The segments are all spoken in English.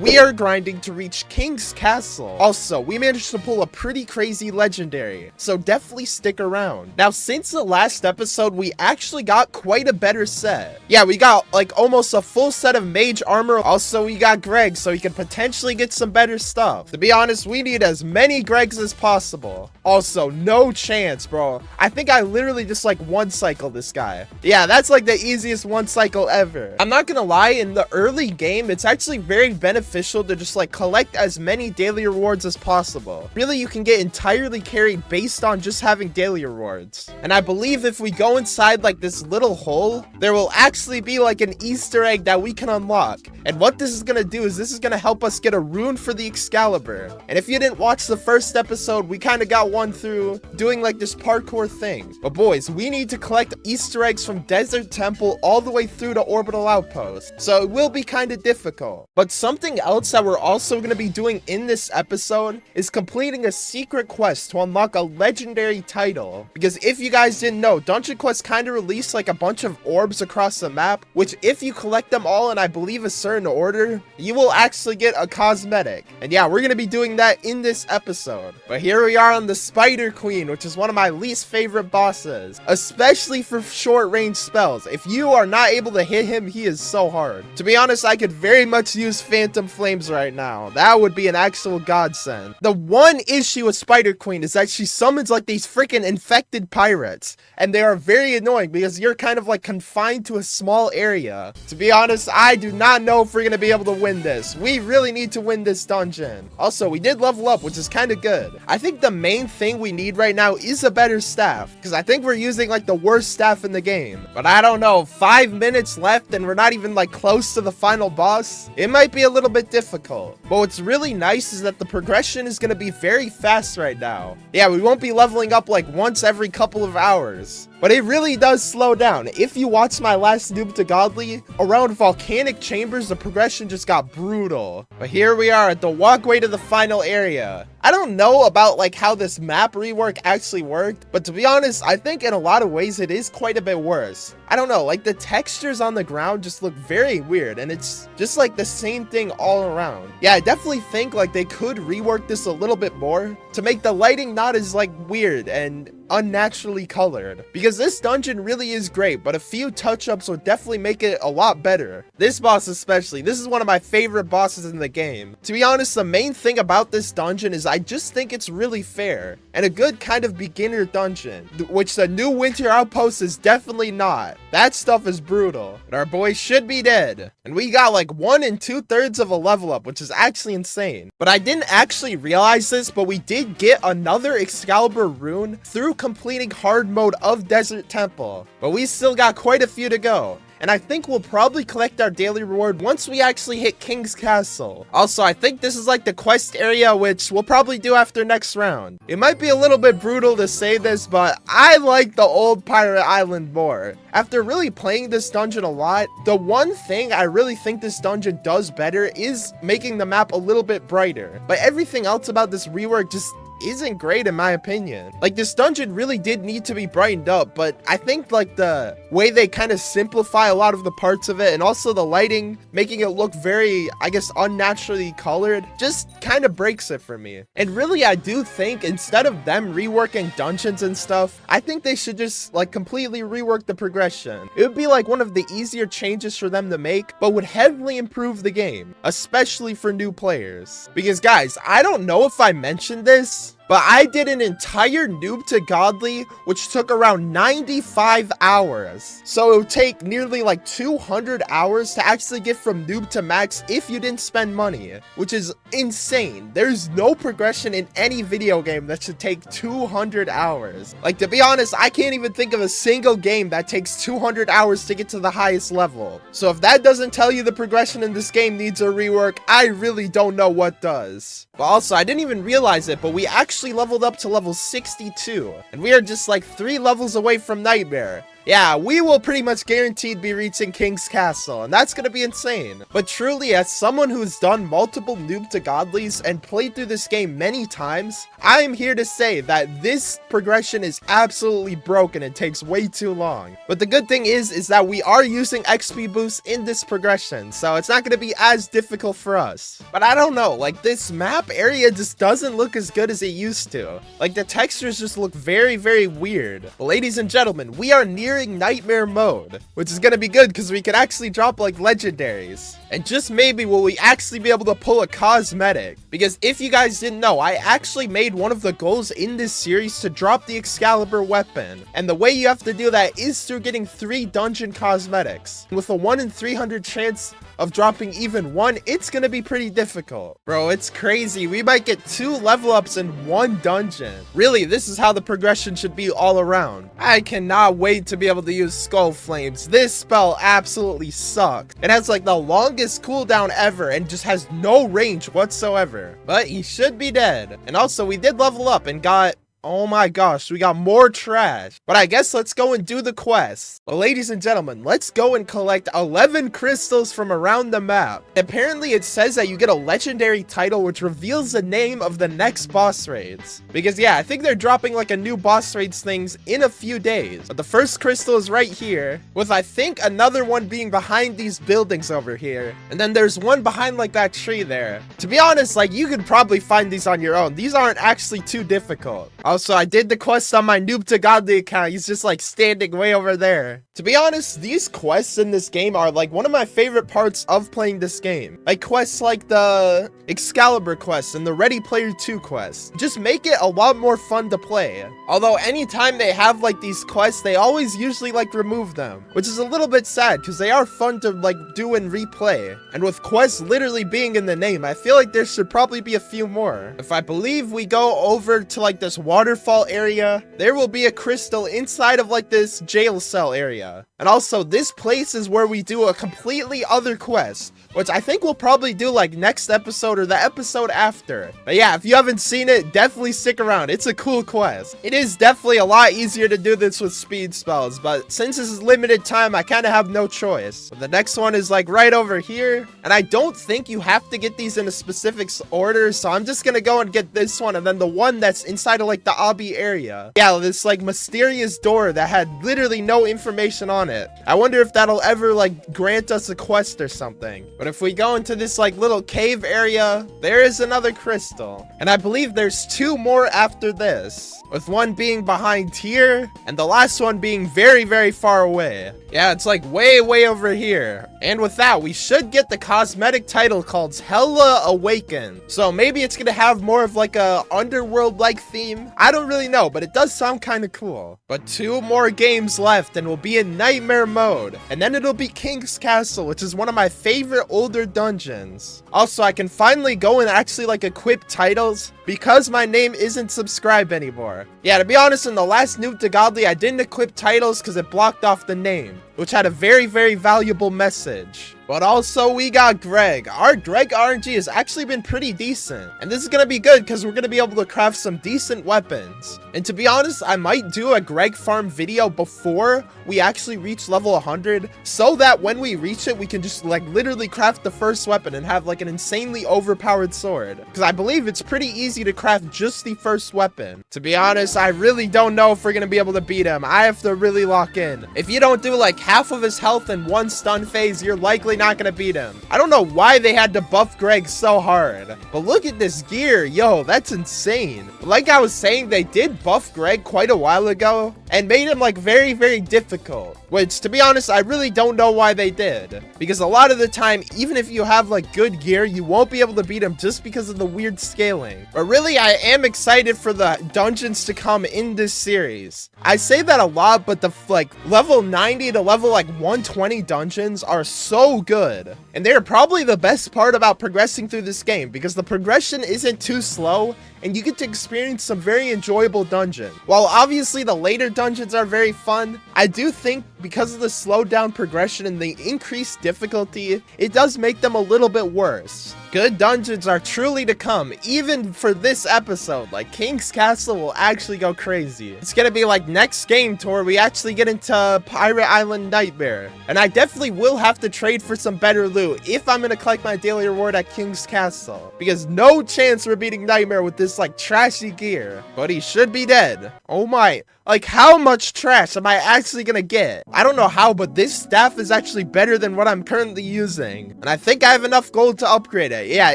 we are grinding to reach King's Castle. Also, we managed to pull a pretty crazy legendary, so definitely stick around. Now, since the last episode, we actually got quite a better set. Yeah, we got like almost a full set of mage armor. Also, we got Greg, so he can potentially get some better stuff. To be honest, we need as many Gregs as possible. Also, no chance, bro. I think I literally just like one cycle this guy. Yeah, that's like the easiest one cycle ever. I'm not gonna lie, in the early game, it's actually very beneficial to just like collect as many daily rewards as possible. Really, you can get entirely carried based on just having daily rewards. And I believe if we go inside like this little hole, there will actually be like an Easter egg that we can unlock. And what this is gonna do is this is gonna help us get a rune for the Excalibur. And if you didn't watch the first episode, we kind of got one through doing like this parkour thing. But boys, we need to collect Easter eggs from Desert Temple all the way through to Orbital Outpost. So it will be kind of difficult. But something else that we're also going to be doing in this episode is completing a secret quest to unlock a legendary title. Because if you guys didn't know, Dungeon Quest kind of released like a bunch of orbs across the map, which if you collect them all in I believe a certain order, you will actually get a cosmetic. And yeah, we're going to be doing that in this episode. But here we are on the Spider Queen, which is one of my least favorite bosses, especially for short range spells. If you are not able to hit him, he is so hard. To be honest, I could very much use Phantom Flames right now. That would be an actual godsend. The one issue with Spider Queen is that she summons like these freaking infected pirates, and they are very annoying because you're kind of like confined to a small area. To be honest, I do not know if we're gonna be able to win this. We really need to win this dungeon. Also, we did level up, which is kind of good. I think the main thing we need right now is a better staff, because I think we're using like the worst staff in the game. But I don't know, 5 minutes left and we're not even like close to the final boss. It might be a little bit difficult. But what's really nice is that the progression is going to be very fast right now. Yeah, we won't be leveling up like once every couple of hours. But it really does slow down. If you watch my last Noob to Godly, around volcanic chambers, the progression just got brutal. But here we are at the walkway to the final area. I don't know about like how this map rework actually worked, but to be honest, I think in a lot of ways it is quite a bit worse. I don't know, like the textures on the ground just look very weird, and it's just like the same thing all around. Yeah, I definitely think like they could rework this a little bit more to make the lighting not as like weird and unnaturally colored, because this dungeon really is great, but a few touch-ups would definitely make it a lot better. This boss especially, this is one of my favorite bosses in the game. To be honest, the main thing about this dungeon is I just think it's really fair and a good kind of beginner dungeon, which the new Winter Outpost is definitely not. That stuff is brutal, but our boy should be dead, and we got like 1 2/3 of a level up, which is actually insane. But I didn't actually realize this, but we did get another Excalibur rune through completing hard mode of Desert Temple, but we still got quite a few to go. And I think we'll probably collect our daily reward once we actually hit King's Castle. Also, I think this is like the quest area, which we'll probably do after next round. It might be a little bit brutal to say this, but I like the old Pirate Island more. After really playing this dungeon a lot, the one thing I really think this dungeon does better is making the map a little bit brighter. But everything else about this rework just isn't great in my opinion. Like, this dungeon really did need to be brightened up, but I think like the way they kind of simplify a lot of the parts of it, and also the lighting making it look very, I guess, unnaturally colored, just kind of breaks it for me. And really, I do think instead of them reworking dungeons and stuff, I think they should just like completely rework the progression. It would be like one of the easier changes for them to make, but would heavily improve the game, especially for new players. Because guys, I don't know if I mentioned this, but I did an entire Noob to Godly, which took around 95 hours. So it would take nearly like 200 hours to actually get from Noob to Max if you didn't spend money, which is insane. There's no progression in any video game that should take 200 hours. Like, to be honest, I can't even think of a single game that takes 200 hours to get to the highest level. So if that doesn't tell you the progression in this game needs a rework, I really don't know what does. But also, I didn't even realize it, but we actually leveled up to level 62, and we are just like 3 levels away from Nightmare. Yeah, we will pretty much guaranteed be reaching King's Castle, and that's gonna be insane. But truly, as someone who's done multiple Noob to Godlies and played through this game many times, I am here to say that this progression is absolutely broken and takes way too long. But the good thing is that we are using XP boosts in this progression, so it's not gonna be as difficult for us. But I don't know, like this map area just doesn't look as good as it used to. Like the textures just look very, very weird. But ladies and gentlemen, we are nearing nightmare mode, which is gonna be good because we can actually drop like legendaries. And just maybe will we actually be able to pull a cosmetic. Because if you guys didn't know, I actually made one of the goals in this series to drop the Excalibur weapon. And the way you have to do that is through getting 3 dungeon cosmetics. With a 1 in 300 chance of dropping even one, it's gonna be pretty difficult. Bro, it's crazy. We might get 2 level ups in 1 dungeon. Really, this is how the progression should be all around. I cannot wait to be able to use Skull Flames. This spell absolutely sucks. It has like the longest cooldown ever and just has no range whatsoever. But he should be dead. And also, we did level up and got... oh my gosh, we got more trash. But I guess let's go and do the quest. Well, ladies and gentlemen, let's go and collect 11 crystals from around the map. Apparently, it says that you get a legendary title which reveals the name of the next boss raids. Because yeah, I think they're dropping like a new boss raids things in a few days. But the first crystal is right here, with I think another one being behind these buildings over here. And then there's one behind like that tree there. To be honest, like you could probably find these on your own. These aren't actually too difficult. Also, I did the quest on my Noob to Godly account. He's just like standing way over there. To be honest, these quests in this game are like one of my favorite parts of playing this game. Like quests like the Excalibur quest and the Ready Player 2 quest. Just make it a lot more fun to play. Although anytime they have like these quests, they always usually like remove them, which is a little bit sad because they are fun to like do and replay. And with quests literally being in the name, I feel like there should probably be a few more. If I believe we go over to like this waterfall area, there will be a crystal inside of like this jail cell area. And also, this place is where we do a completely other quest, which I think we'll probably do like next episode or the episode after. But yeah, if you haven't seen it, definitely stick around. It's a cool quest. It is definitely a lot easier to do this with speed spells, but since this is limited time, I kind of have no choice. But the next one is like right over here, and I don't think you have to get these in a specific order, so I'm just gonna go and get this one and then the one that's inside of like the obby area. Yeah, this like mysterious door that had literally no information on it. I wonder if that'll ever like grant us a quest or something. But if we go into this like little cave area, there is another crystal. And I believe there's 2 more after this, with one being behind here and the last one being very, very far away. Yeah, it's like way, way over here. And with that, we should get the cosmetic title called Hella Awaken. So maybe it's gonna have more of like a underworld-like theme. I don't really know, but it does sound kind of cool. But 2 more games left and we'll be in nightmare mode. And then it'll be King's Castle, which is one of my favorite older dungeons. Also, I can finally go and actually like equip titles because my name isn't subscribed anymore. Yeah, to be honest, in the last Noob to Godly, I didn't equip titles because it blocked off the name, which had a very, very valuable message. But also, we got Greg. Our Greg RNG has actually been pretty decent. And this is going to be good because we're going to be able to craft some decent weapons. And to be honest, I might do a Greg farm video before we actually reach level 100, so that when we reach it, we can just like literally craft the first weapon and have like an insanely overpowered sword. Because I believe it's pretty easy to craft just the first weapon. To be honest, I really don't know if we're going to be able to beat him. I have to really lock in. If you don't do like half of his health in 1 stun phase, you're likely not gonna beat him. I don't know why they had to buff Greg so hard, but look at this gear. Yo, that's insane. Like I was saying, they did buff Greg quite a while ago and made him like very, very difficult, which to be honest, I really don't know why they did, because a lot of the time, even if you have like good gear, you won't be able to beat him just because of the weird scaling. But really, I am excited for the dungeons to come in this series. I say that a lot, but the like level 90 to level like 120 dungeons are so good. And they're probably the best part about progressing through this game, because the progression isn't too slow and you get to experience some very enjoyable dungeons. While obviously the later dungeons are very fun, I do think because of the slowed down progression and the increased difficulty, it does make them a little bit worse. Good dungeons are truly to come, even for this episode. Like, King's Castle will actually go crazy. It's gonna be like next game tour, we actually get into Pirate Island Nightmare. And I definitely will have to trade for some better loot if I'm gonna collect my daily reward at King's Castle. Because no chance we're beating Nightmare with this, like, trashy gear. But he should be dead. Oh my. Like, how much trash am I actually gonna get? I don't know how, but this staff is actually better than what I'm currently using. And I think I have enough gold to upgrade it. Yeah,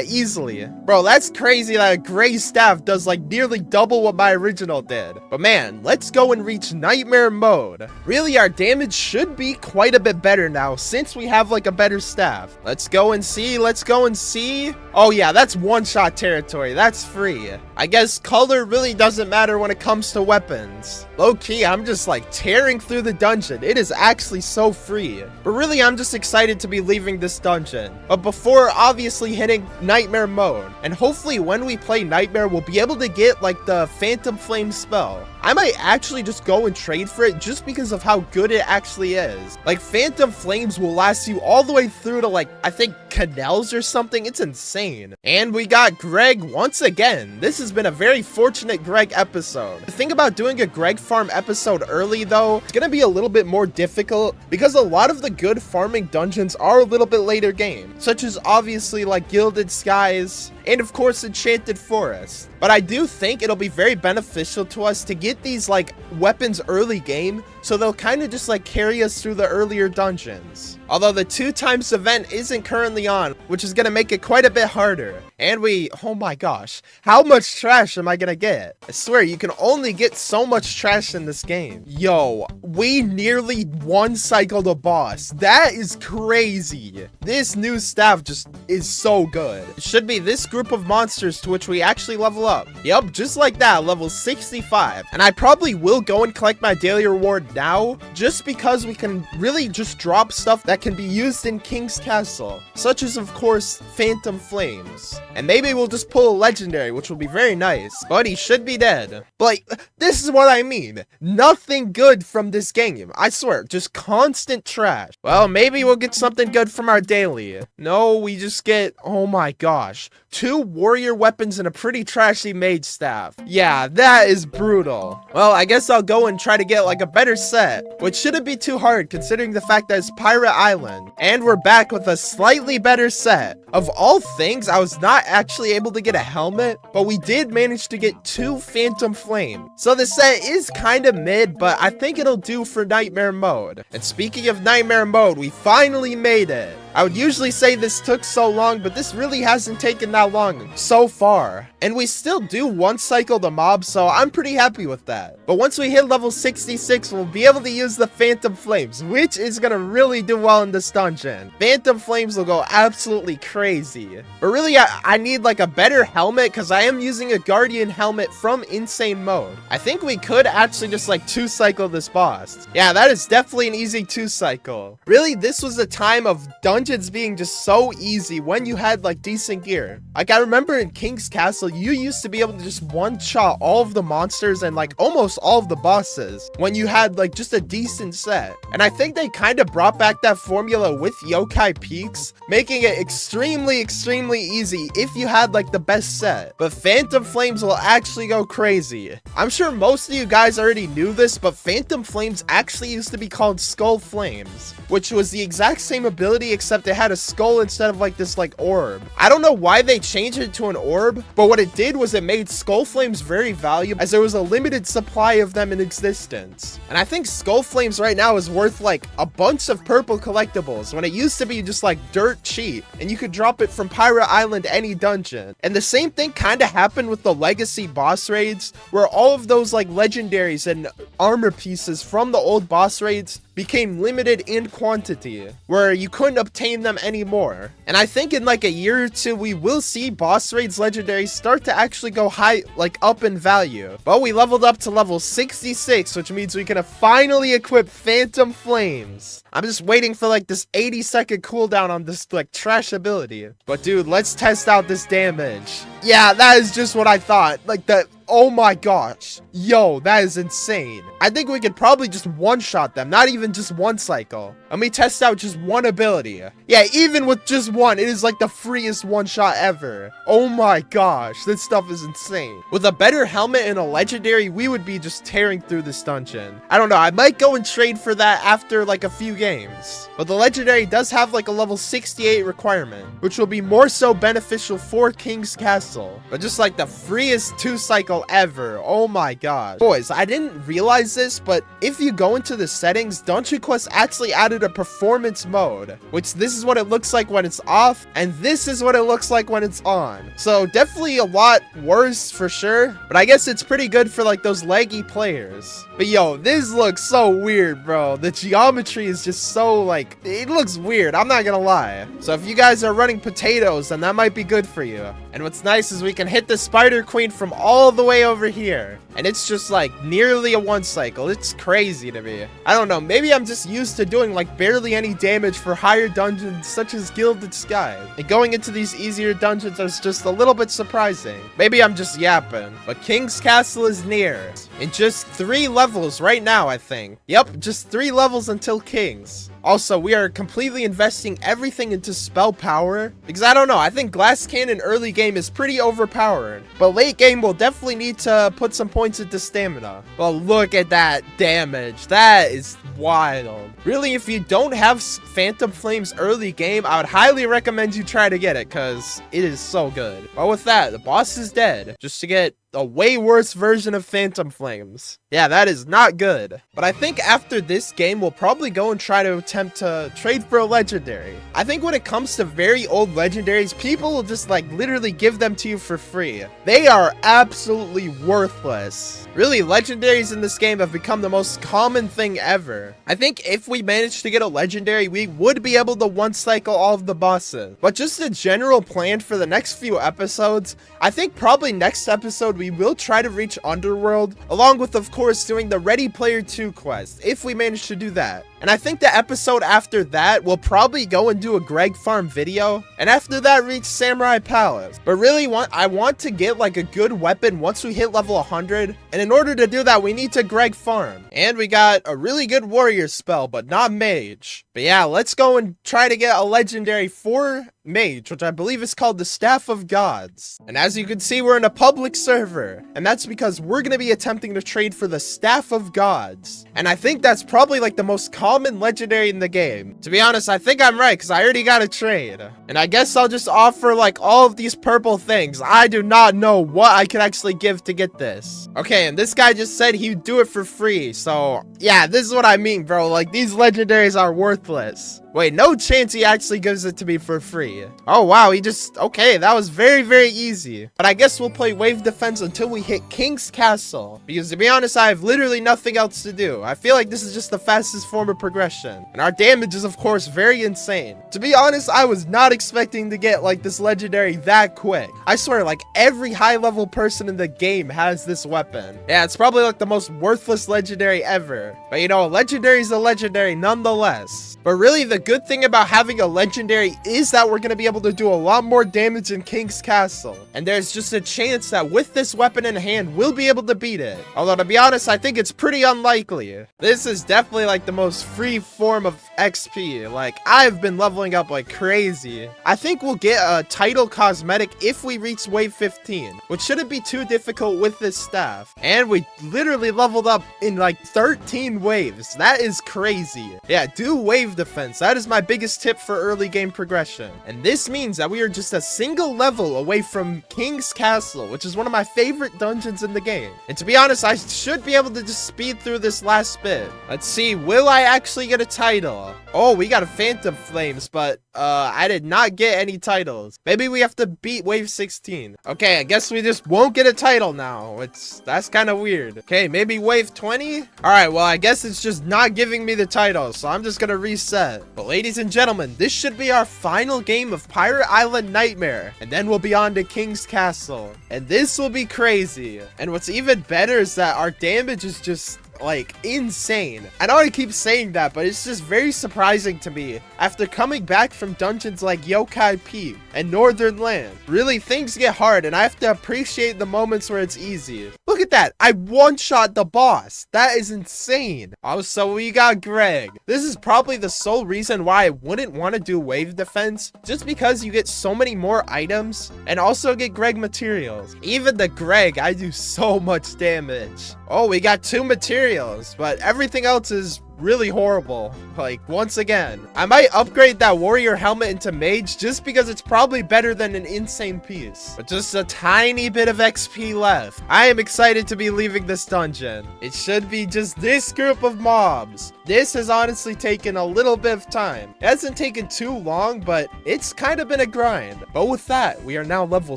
easily. Bro, that's crazy that a gray staff does like nearly double what my original did. But man, let's go and reach Nightmare mode. Really, our damage should be quite a bit better now since we have like a better staff. Let's go and see. Let's go and see. Oh yeah, that's one-shot territory. That's free. I guess color really doesn't matter when it comes to weapons. Low-key, I'm just like tearing through the dungeon. It is actually so free. But really, I'm just excited to be leaving this dungeon. But before obviously hitting Nightmare mode. And hopefully when we play Nightmare, we'll be able to get like the Phantom Flame spell. I might actually just go and trade for it just because of how good it actually is. Like, Phantom Flames will last you all the way through to like, I think canals or something. It's insane. And we got Greg once again. This has been a very fortunate Greg episode. The thing about doing a Greg farm episode early though, it's gonna be a little bit more difficult because a lot of the good farming dungeons are a little bit later game, such as obviously like Gilded Skies and of course Enchanted Forest. But I do think it'll be very beneficial to us to get these like weapons early game, so they'll kind of just like carry us through the earlier dungeons. Although the 2x event isn't currently on, which is gonna make it quite a bit harder. And oh my gosh, how much trash am I gonna get? I swear, you can only get so much trash in this game. Yo, we nearly one-cycled a boss. That is crazy. This new staff just is so good. It should be this group of monsters to which we actually level up. Yep, just like that, level 65. And I probably will go and collect my daily reward now, just because we can really just drop stuff that can be used in King's Castle, such as of course Phantom Flames. And maybe we'll just pull a legendary, which will be very nice, but he should be dead. But like, this is what I mean. Nothing good from this game. I swear, just constant trash. Well, maybe we'll get something good from our daily. No, we just get, oh my gosh, 2 warrior weapons and a pretty trashy mage staff. Yeah, that is brutal. Well, I guess I'll go and try to get like a better set, which shouldn't be too hard considering the fact that it's Pirate Island. And we're back with a slightly better set. Of all things, I was not actually able to get a helmet, but we did manage to get 2 Phantom Flame. So the set is kind of mid, but I think it'll do for Nightmare mode. And speaking of Nightmare mode, we finally made it. I would usually say this took so long, but this really hasn't taken that long so far. And we still do one-cycle the mob, so I'm pretty happy with that. But once we hit level 66, we'll be able to use the Phantom Flames, which is gonna really do well in this dungeon. Phantom Flames will go absolutely crazy. But really, I need like a better helmet, because I am using a Guardian helmet from Insane mode. I think we could actually just like 2-cycle this boss. Yeah, that is definitely an easy 2-cycle. Really, this was a time of dungeons being just so easy when you had like decent gear. Like, I remember in King's Castle, you used to be able to just one-shot all of the monsters and like almost all of the bosses when you had like just a decent set. And I think they kind of brought back that formula with Yokai Peaks, making it extremely easy if you had like the best set. But Phantom Flames will actually go crazy. I'm sure most of you guys already knew this, but Phantom Flames actually used to be called Skull Flames, which was the exact same ability except it had a skull instead of like this like orb. I don't know why they changed it to an orb, but what it did was it made Skull Flames very valuable as there was a limited supply of them in existence. And I think Skull Flames right now is worth like a bunch of purple collectibles when it used to be just like dirt cheap and you could drop it from Pirate Island any dungeon. And the same thing kind of happened with the legacy boss raids, where all of those like legendaries and armor pieces from the old boss raids became limited in quantity, where you couldn't obtain them anymore. And I think in like a year or two, we will see boss raids legendaries start to actually go high, like up in value. But we leveled up to level 66, which means we can finally equip Phantom Flames. I'm just waiting for like this 80-second cooldown on this like trash ability. But dude, let's test out this damage. Yeah, that is just what I thought. Like Oh my gosh. Yo, that is insane. I think we could probably just one-shot them, not even just one cycle. Let me test out just one ability. Yeah, even with just one, it is like the freest one-shot ever. Oh my gosh, this stuff is insane. With a better helmet and a legendary, we would be just tearing through this dungeon. I don't know, I might go and trade for that after like a few games. But the legendary does have like a level 68 requirement, which will be more so beneficial for King's Castle. But just like the freest 2-cycle ever. Oh my god. Boys, I didn't realize this, but if you go into the settings, Dungeon Quest actually added a performance mode, which this is what it looks like when it's off, and this is what it looks like when it's on. So definitely a lot worse for sure, but I guess it's pretty good for like those laggy players. But yo, this looks so weird, bro. The geometry is just so like, it looks weird, I'm not gonna lie. So if you guys are running potatoes, then that might be good for you. And what's nice is we can hit the Spider Queen from all the way over here. And it's just like nearly a 1-cycle. It's crazy to me. I don't know, maybe I'm just used to doing like barely any damage for higher dungeons such as Gilded Skies. And going into these easier dungeons is just a little bit surprising. Maybe I'm just yapping. But King's Castle is near. In just 3 levels right now, I think. Yep, just 3 levels until King's. Also, we are completely investing everything into spell power, because I don't know, I think Glass Cannon early game is pretty overpowered, but late game will definitely need to put some points into stamina. But look at that damage, that is wild. Really, if you don't have Phantom Flames early game, I would highly recommend you try to get it, because it is so good. But with that, the boss is dead, just to get a way worse version of Phantom Flames. Yeah, that is not good. But I think after this game, we'll probably go and try to attempt to trade for a legendary. I think when it comes to very old legendaries, people will just like literally give them to you for free. They are absolutely worthless. Really, legendaries in this game have become the most common thing ever. I think if we managed to get a legendary, we would be able to 1-cycle all of the bosses. But just a general plan for the next few episodes, I think probably next episode we will try to reach Underworld, along with of course doing the Ready Player 2 quest, if we manage to do that. And I think the episode after that, we'll probably go and do a Greg Farm video, and after that reach Samurai Palace. But really, I want to get like a good weapon once we hit level 100, and in order to do that, we need to Greg Farm. And we got a really good warrior spell, but not mage. But yeah, let's go and try to get a legendary for mage, which I believe is called the Staff of Gods. And as you can see, we're in a public server, and that's because we're going to be attempting to trade for the Staff of Gods. And I think that's probably like the most common legendary in the game. To be honest, I think I'm right, because I already got a trade. And I guess I'll just offer like all of these purple things. I do not know what I could actually give to get this. Okay, and this guy just said he'd do it for free. So yeah, this is what I mean, bro. Like, these legendaries are worthless. Wait, no chance he actually gives it to me for free. Oh, wow, he just... Okay, that was very, very easy. But I guess we'll play Wave Defense until we hit King's Castle. Because to be honest, I have literally nothing else to do. I feel like this is just the fastest form of progression. And our damage is, of course, very insane. To be honest, I was not expecting to get, like, this legendary that quick. I swear, like, every high-level person in the game has this weapon. Yeah, it's probably, like, the most worthless legendary ever. But, you know, a legendary is a legendary nonetheless. But really, the good thing about having a legendary is that we're going to be able to do a lot more damage in King's Castle. And there's just a chance that with this weapon in hand, we'll be able to beat it. Although, to be honest, I think it's pretty unlikely. This is definitely like the most free form of XP. Like, I've been leveling up like crazy. I think we'll get a title cosmetic if we reach wave 15, which shouldn't be too difficult with this staff. And we literally leveled up in like 13 waves. That is crazy. Yeah, do wave defense. That is my biggest tip for early game progression. And this means that we are just a single level away from King's Castle, which is one of my favorite dungeons in the game. And to be honest, I should be able to just speed through this last bit. Let's see, will I actually get a title? Oh, we got a Phantom Flames, but I did not get any titles. Maybe we have to beat wave 16. Okay, I guess we just won't get a title now. That's kind of weird. Okay, maybe wave 20? All right, well, I guess it's just not giving me the title, so I'm just gonna reset. But ladies and gentlemen, this should be our final game of Pirate Island Nightmare, and then we'll be on to King's Castle. And this will be crazy. And what's even better is that our damage is just like insane. I know I keep saying that, but it's just very surprising to me after coming back from dungeons like Yokai Peak and Northern Land. Really, things get hard and I have to appreciate the moments where it's easy. Look at that, I one-shot the boss. That is insane. Also, we got Greg. This is probably the sole reason why I wouldn't want to do wave defense, just because you get so many more items and also get Greg materials. Even the Greg, I do so much damage. Oh, we got 2 materials, but everything else is really horrible. Like, once again, I might upgrade that warrior helmet into mage just because it's probably better than an insane piece. But just a tiny bit of XP left. I am excited to be leaving this dungeon. It should be just this group of mobs. This has honestly taken a little bit of time. It hasn't taken too long, but it's kind of been a grind. But with that, we are now level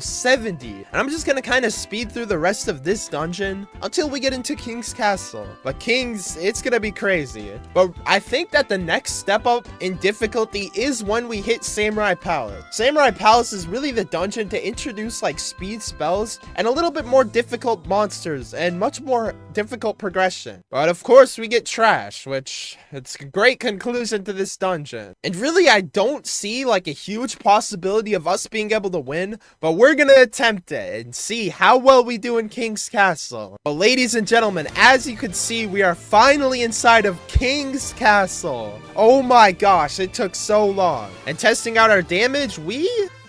70. And I'm just gonna kind of speed through the rest of this dungeon until we get into King's Castle. But King's, it's gonna be crazy. But I think that the next step up in difficulty is when we hit Samurai Palace. Samurai Palace is really the dungeon to introduce like speed spells and a little bit more difficult monsters and much more difficult progression. But of course we get trash, which it's a great conclusion to this dungeon. And really I don't see like a huge possibility of us being able to win, but we're gonna attempt it and see how well we do in King's Castle. But ladies and gentlemen, as you can see, we are finally inside of King's Castle. Oh my gosh, it took so long. And testing out our damage,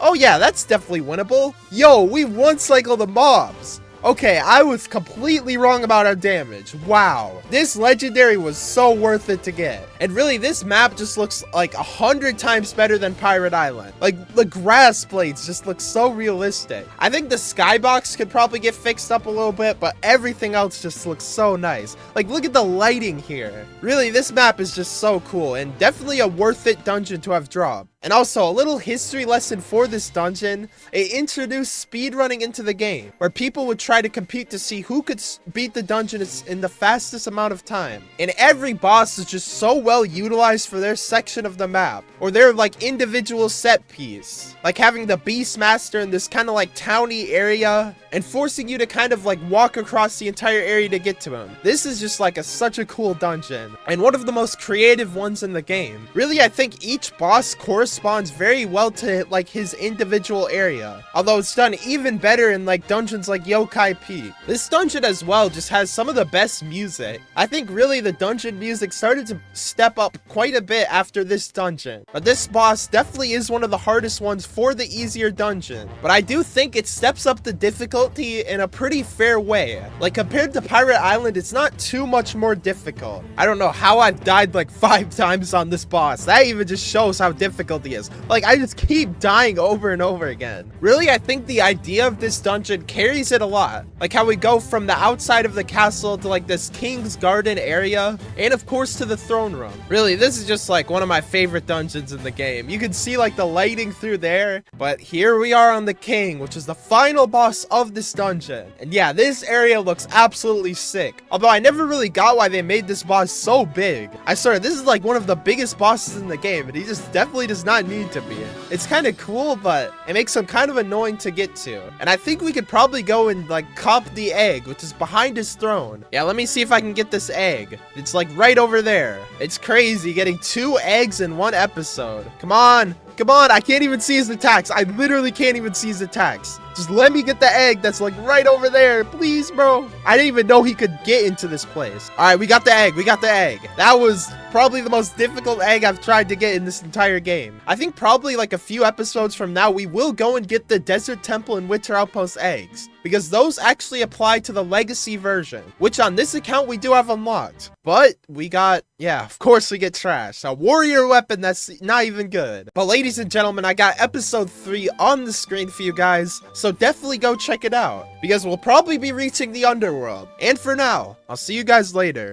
oh yeah, that's definitely winnable. Yo, we one cycle the mobs. Okay, I was completely wrong about our damage. Wow. This legendary was so worth it to get. And really, this map just looks like 100 times better than Pirate Island. Like, the grass blades just look so realistic. I think the skybox could probably get fixed up a little bit, but everything else just looks so nice. Like, look at the lighting here. Really, this map is just so cool and definitely a worth it dungeon to have dropped. And also, a little history lesson for this dungeon, it introduced speedrunning into the game, where people would try to compete to see who could beat the dungeon in the fastest amount of time. And every boss is just so well utilized for their section of the map, or their like individual set piece. Like having the Beastmaster in this kind of like towny area, and forcing you to kind of like walk across the entire area to get to him. This is just like such a cool dungeon, and one of the most creative ones in the game. Really, I think each boss corresponds very well to like his individual area, although it's done even better in like dungeons like Yokai Peak. This dungeon as well just has some of the best music. I think really the dungeon music started to step up quite a bit after this dungeon, but this boss definitely is one of the hardest ones for the easier dungeon. But I do think it steps up the difficulty in a pretty fair way. Like compared to Pirate Island, it's not too much more difficult. I don't know how I've died like 5 times on this boss. That even just shows how difficult he is. Like I just keep dying over and over again. Really, I think the idea of this dungeon carries it a lot. Like how we go from the outside of the castle to like this King's Garden area, and of course to the throne room. Really, this is just like one of my favorite dungeons in the game. You can see like the lighting through there, but here we are on the King, which is the final boss of this dungeon. And yeah, this area looks absolutely sick. Although I never really got why they made this boss so big. I swear, this is like one of the biggest bosses in the game, and he just definitely does not need to be. It's kind of cool, but it makes him kind of annoying to get to. And I think we could probably go and like cop the egg, which is behind his throne. Yeah, let me see if I can get this egg. It's like right over there. It's crazy getting 2 eggs in 1 episode. Come on. Come on, I can't even see his attacks. I literally can't even see his attacks. Just let me get the egg that's like right over there. Please, bro. I didn't even know he could get into this place. All right, we got the egg. We got the egg. That was probably the most difficult egg I've tried to get in this entire game. I think probably like a few episodes from now, we will go and get the Desert Temple and Winter Outpost eggs, because those actually apply to the legacy version, which on this account we do have unlocked. But we got, yeah, of course we get trash. A warrior weapon that's not even good. But ladies and gentlemen, I got episode 3 on the screen for you guys, so definitely go check it out, because we'll probably be reaching the underworld. And for now, I'll see you guys later.